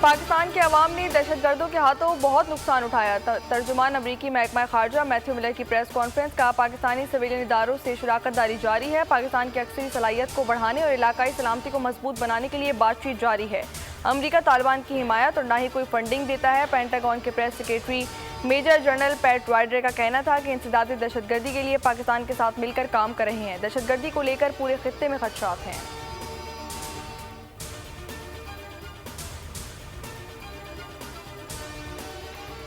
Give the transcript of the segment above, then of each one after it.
पाकिस्तान के अवाम ने दहशतगर्दों के हाथों बहुत नुकसान उठाया। तर्जुमान अमरीकी महकमा खारजा मैथ्यू मिलर की प्रेस कॉन्फ्रेंस का पाकिस्तानी सिविलियन इदारों से शुराकत दारी जारी है। पाकिस्तान की अक्सरी सलाहियत को बढ़ाने और इलाकाई सलामती को मजबूत बनाने के लिए बातचीत जारी है। अमरीका तालिबान की हिमायत और ना ही कोई फंडिंग देता है। पेंटागन के press secretary major general Pat Ryder का कहना था कि इंसदादी दहशतगर्दी के लिए पाकिस्तान के साथ मिलकर काम कर रहे हैं। दहशतगर्दी को लेकर पूरे खित्ते में खदशात हैं।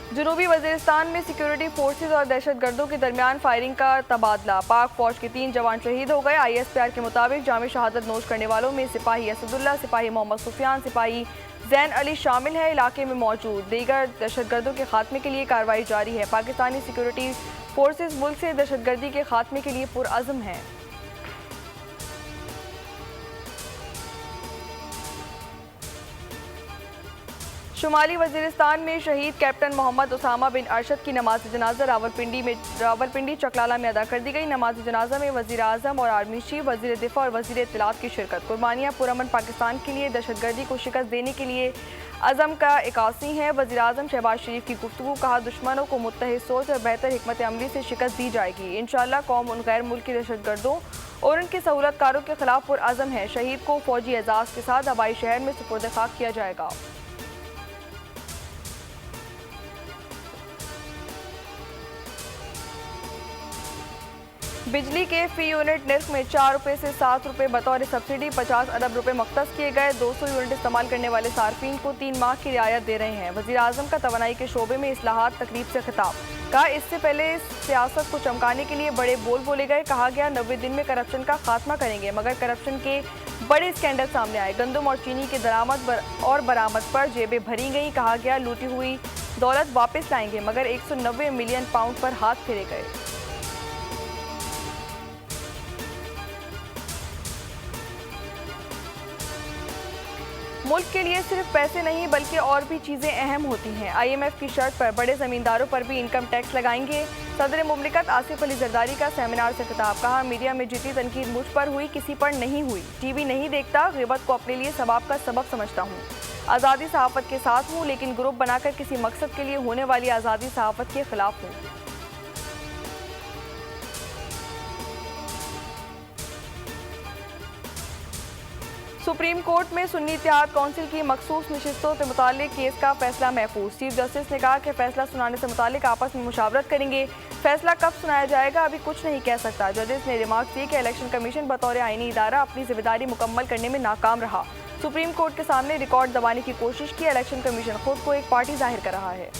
जनूबी वजीरिस्तान में सिक्योरिटी फोर्सेज और दहशतगर्दों के दरमियान फायरिंग का तबादला। पाक फौज के 3 जवान शहीद हो गए। ISPR के मुताबिक जामे शहादत नोश करने वालों में सिपाही असदुल्ला, सिपाही मोहम्मद सुफियान, सिपाही जैन अली शामिल है। इलाके में मौजूद दीगर दहशतगर्दों के खात्मे के लिए कार्रवाई जारी है। पाकिस्तानी सिक्योरिटी फोर्सेज मुल्क से दहशतगर्दी के खात्मे के लिए पुरअज़्म हैं। शुमाली वजीरिस्तान में शहीद कैप्टन मोहम्मद उसामा बिन अरशद की नमाज जनाजा रावलपिंडी चकलाला में अदा कर दी गई। नमाज जनाजा में वजीर आजम और आर्मी चीफ, वजीर दिफा और वजीर इत्तलात की शिरकत। कुर्बानियाँ पुरअमन पाकिस्तान के लिए दहशतगर्दी को शिकस्त देने के लिए अज़म का इकासी है। वजीर आजम शहबाज शरीफ की गुफ्तगू, कहा दुश्मनों को मुत्तहिद सोच और बेहतर हिकमत अमली से शिकस्त दी जाएगी। इंशाअल्लाह कौम उन गैर मुल्की दहशतगर्दों और उनके सहूलतकारों के खिलाफ पुरअज़म है। शहीद को फौजी एजाज़ के साथ हवाई शहर में सुपुर्द खाक किया जाएगा। बिजली के फी यूनिट निर्ख में 4 रुपये से 7 रुपये बतौर सब्सिडी 50 अरब रुपये मुख्तस किए गए। 200 यूनिट इस्तेमाल करने वाले सार्फिन को 3 माह की रियायत दे रहे हैं। वज़ीर आज़म का तवानाई के शोबे में इस्लाहात तकरीब से खिताब, कहा इससे पहले सियासत को चमकाने के लिए बड़े बोल बोले गए। कहा गया 90 दिन में करप्शन का खात्मा करेंगे, मगर करप्शन के बड़े स्कैंडल सामने आए। गंदम और चीनी के दरामद और बरामद पर जेबें भरी गई। कहा गया लूटी हुई दौलत वापस लाएंगे, मगर 190 मिलियन पाउंड पर हाथ फेरे गए। मुल्क के लिए सिर्फ पैसे नहीं बल्कि और भी चीज़ें अहम होती हैं। IMF की शर्त पर बड़े ज़मींदारों पर भी इनकम टैक्स लगाएंगे। सदर मुमलिकत आसिफ अली जरदारी का सेमिनार से खिताब, कहा मीडिया में जितनी तनकीद मुझ पर हुई किसी पर नहीं हुई। TV नहीं देखता, ग़िबत को अपने लिए सवाब का सबब समझता हूँ। आज़ादी सहाफ़त के साथ हूँ, लेकिन ग्रुप बनाकर किसी मकसद के लिए होने वाली आज़ादी सहाफ़त के खिलाफ हूँ। सुप्रीम कोर्ट में सुन्नी इत्तेहाद कौंसिल की मखसूस नशिस्तों से मुताल्लिक केस का फैसला महफूज। चीफ जस्टिस ने कहा कि फैसला सुनाने से मुताल्लिक आपस में मुशावरत करेंगे। फैसला कब सुनाया जाएगा अभी कुछ नहीं कह सकता। जजेस ने रिमार्क दिए कि इलेक्शन कमीशन बतौर आईनी इदारा अपनी जिम्मेदारी मुकम्मल करने में नाकाम रहा। सुप्रीम कोर्ट के सामने रिकॉर्ड दबाने की कोशिश की। इलेक्शन कमीशन खुद को एक पार्टी जाहिर कर रहा है।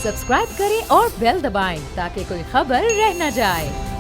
सब्सक्राइब करें और बेल दबाएं ताकि कोई खबर रह न जाए।